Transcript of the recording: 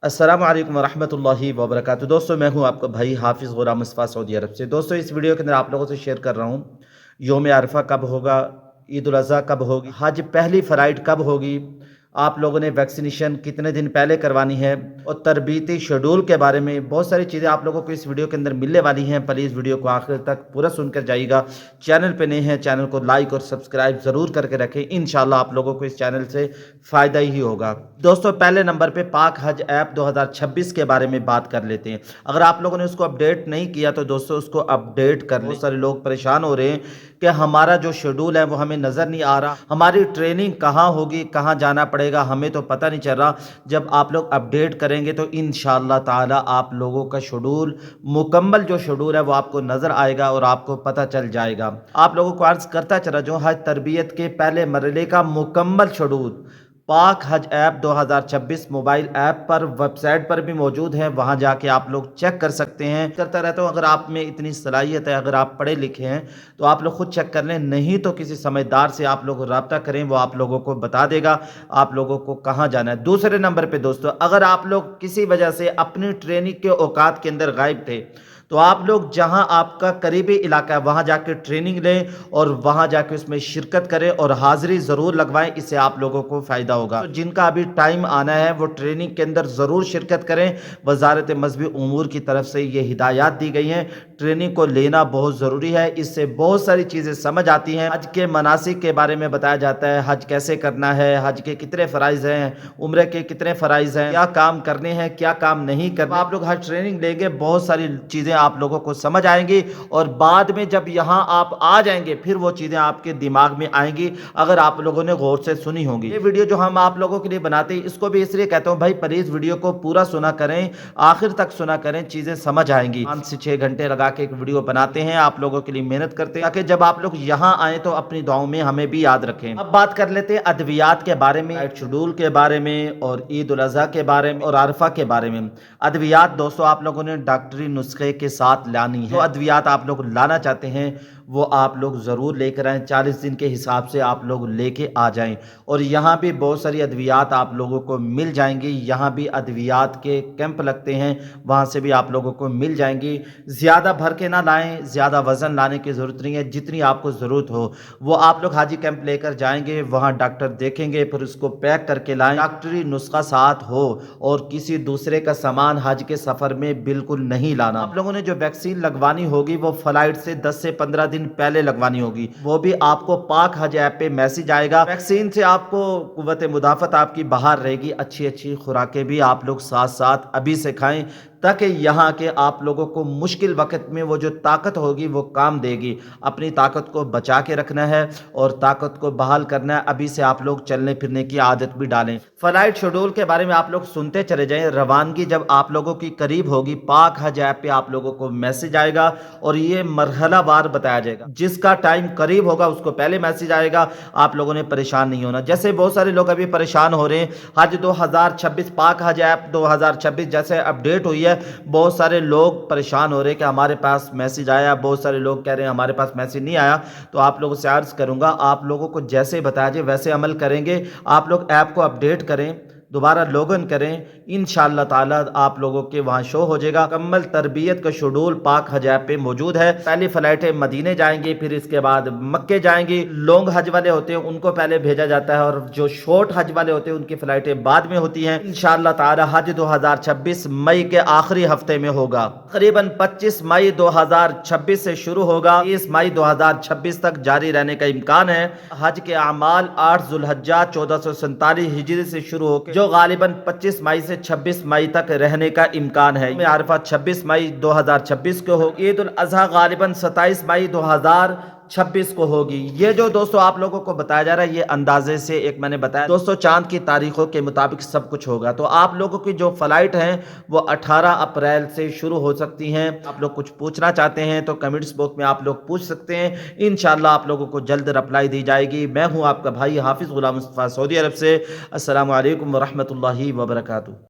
अस्सलाम वालेकुम वरहमतुल्लाहि वबरकातुहू। दोस्तों, मैं हूं आपका भाई हाफिज़ गुलाम मुस्तफ़ा सऊदी अरब से। दोस्तों, इस वीडियो के अंदर आप लोगों से शेयर कर रहा हूं योम अरफा कब होगा, ईद उल अज़हा कब होगी, हज पहली फ़्लाइट कब होगी, आप लोगों ने वैक्सीनेशन कितने दिन पहले करवानी है और तरबीती शेड्यूल के बारे में बहुत सारी चीज़ें आप लोगों को इस वीडियो के अंदर मिलने वाली हैं। प्लीज़ वीडियो को आखिर तक पूरा सुनकर जाइएगा। चैनल पे नए हैं, चैनल को लाइक और सब्सक्राइब ज़रूर करके रखें। इंशाल्लाह आप लोगों को इस चैनल से फ़ायदा ही होगा। दोस्तों, पहले नंबर पे पाक हज ऐप 2026 के बारे में बात कर लेते हैं। अगर आप लोगों ने उसको अपडेट नहीं किया तो दोस्तों उसको अपडेट कर लें। बहुत सारे लोग परेशान हो रहे हैं कि हमारा जो शेड्यूल है वो हमें नज़र नहीं आ रहा, हमारी ट्रेनिंग कहाँ होगी, कहाँ जाना पड़ेगा, हमें तो पता नहीं चल रहा। जब आप लोग अपडेट करेंगे तो इंशाअल्लाह ताला आप लोगों का शेड्यूल, मुकम्मल जो शेड्यूल है वो आपको नज़र आएगा और आपको पता चल जाएगा। आप लोगों को अर्ज़ करता चला जो हज तरबियत के पहले मरहले का मुकम्मल शेड्यूल पाक हज ऐप 2026 मोबाइल ऐप पर, वेबसाइट पर भी मौजूद है। वहां जाके आप लोग चेक कर सकते हैं। करता रहता हूँ, अगर आप में इतनी सलाहियत है, अगर आप पढ़े लिखे हैं तो आप लोग खुद चेक कर लें, नहीं तो किसी समझदार से आप लोग रब्ता करें, वो आप लोगों को बता देगा आप लोगों को कहाँ जाना है। दूसरे नंबर पे दोस्तों, अगर आप लोग किसी वजह से अपनी ट्रेनिंग के औकात के अंदर गायब थे तो आप लोग जहां आपका करीबी इलाका है वहां जाके ट्रेनिंग लें और वहां जाके उसमें शिरकत करें और हाजिरी ज़रूर लगवाएं। इससे आप लोगों को फ़ायदा होगा। तो जिनका अभी टाइम आना है वो ट्रेनिंग के अंदर ज़रूर शिरकत करें। वजारत मजहबी उमूर की तरफ से ये हिदायत दी गई हैं। ट्रेनिंग को लेना बहुत ज़रूरी है, इससे बहुत सारी चीज़ें समझ आती हैं। हज के मनासिक के बारे में बताया जाता है, हज कैसे करना है, हज के कितने फ़राइज़ हैं, उम्र के कितने फ़राइज़ हैं, क्या काम करने हैं, क्या काम नहीं करना। आप लोग हज ट्रेनिंग लेंगे, बहुत सारी चीज़ें आप लोगों को समझ आएंगी और बाद में जब यहां आप आ जाएंगे फिर वो चीजें आपके दिमाग में आएंगी, अगर आप लोगों ने गौर से सुनी होंगी। ये वीडियो जो हम आप लोगों के लिए बनाते हैं इसको भी इसलिए कहता हूं भाई प्लीज वीडियो को पूरा सुना करें, आखिर तक सुना करें, चीजें समझ आएंगी। 5 से 6 घंटे लगा के एक वीडियो बनाते हैं, आप लोगों के लिए मेहनत करते हैं ताकि जब आप लोग यहां आए तो अपनी दुआओं में हमें भी याद रखें। अब बात कर लेते हैं अद्वियात के बारे में, शेड्यूल के बारे में और ईद उल अज़हा के बारे में और अरफा के बारे में। अद्वियात दोस्तों आप लोगों ने डॉक्टरी नुस्खे के साथ लानी है। जो अद्वियात आप लोग लाना चाहते हैं वो आप लोग ज़रूर लेकर आएँ। 40 दिन के हिसाब से आप लोग लेके आ जाएं और यहाँ भी बहुत सारी अद्वियात आप लोगों को मिल जाएंगी। यहाँ भी अद्वियात के कैंप लगते हैं, वहाँ से भी आप लोगों को मिल जाएंगी। ज़्यादा भर के ना लाएं, ज़्यादा वज़न लाने की ज़रूरत नहीं है, जितनी आपको ज़रूरत हो वो आप लोग हाजी कैंप लेकर जाएंगे, वहाँ डॉक्टर देखेंगे, फिर उसको पैक करके लाएँ। डॉक्टरी नुस्खा साथ हो और किसी दूसरे का सामान हज के सफ़र में बिल्कुल नहीं लाना। आप लोगों ने जो वैक्सीन लगवानी होगी वो फ्लाइट से 10 से 15 दिन पहले लगवानी होगी, वो भी आपको पाक हज ऐप पे मैसेज आएगा। वैक्सीन से आपको कुव्वत मुदाफ़त आपकी बाहर रहेगी। अच्छी अच्छी खुराकें भी आप लोग साथ साथ अभी से खाएं ताकि यहाँ के आप लोगों को मुश्किल वक्त में वो जो ताकत होगी वो काम देगी। अपनी ताकत को बचा के रखना है और ताकत को बहाल करना है। अभी से आप लोग चलने फिरने की आदत भी डालें। फ्लाइट शेड्यूल के बारे में आप लोग सुनते चले जाएं। रवानगी जब आप लोगों की करीब होगी, पाक हज ऐप पे आप लोगों को मैसेज आएगा और ये मरहलावार बताया जाएगा। जिसका टाइम करीब होगा उसको पहले मैसेज आएगा। आप लोगों ने परेशान नहीं होना। जैसे बहुत सारे लोग अभी परेशान हो रहे हैं, हज 2026 पाक हज ऐप 2026 जैसे अपडेट हुई है, बहुत सारे लोग परेशान हो रहे हैं कि हमारे पास मैसेज आया, बहुत सारे लोग कह रहे हैं हमारे पास मैसेज नहीं आया। तो आप लोगों से अर्ज करूंगा, आप लोगों को जैसे बताया जाए वैसे अमल करेंगे। आप लोग ऐप को अपडेट करें, दोबारा लॉगिन करें, इंशाअल्लाह ताला आप लोगों के वहाँ शो हो जाएगा। मुकम्मल तरबियत का शेड्यूल पाक हज ऐप पे मौजूद है। पहली फ्लाइटें मदीने जाएंगी, फिर इसके बाद मक्के जाएंगी। लॉन्ग हज वाले होते हैं उनको पहले भेजा जाता है और जो शॉर्ट हज वाले होते हैं उनकी फ्लाइटें बाद में होती हैं। इंशाअल्लाह ताला हज 2026 मई के आखिरी हफ्ते में होगा। तकरीबन 25 मई 2026 से शुरू होगा, 30 मई 2026 तक जारी रहने का इम्कान है। हज के अमाल 8 जुल्हज्जा 1447 हिजरी से शुरू होकर जो गालिबन 25 मई से 26 मई तक रहने का इम्कान है। अरफा 26 मई 2026 को होगी। ईद उल अज़हा गालिबन 27 मई 2026 को होगी। ये जो दोस्तों आप लोगों को बताया जा रहा है ये अंदाजे से एक मैंने बताया दोस्तों, चांद की तारीखों के मुताबिक सब कुछ होगा। तो आप लोगों की जो फ्लाइट है वो 18 अप्रैल से शुरू हो सकती हैं। आप लोग कुछ पूछना चाहते हैं तो कमेंट्स बॉक्स में आप लोग पूछ सकते हैं। इंशाल्लाह आप लोगों को जल्द रिप्लाई दी जाएगी। मैं हूं आपका भाई हाफिज़ गुलाम मुस्तफ़ा सऊदी अरब से। अस्सलामु अलैकुम वरहमतुल्लाहि वबरकातुहू।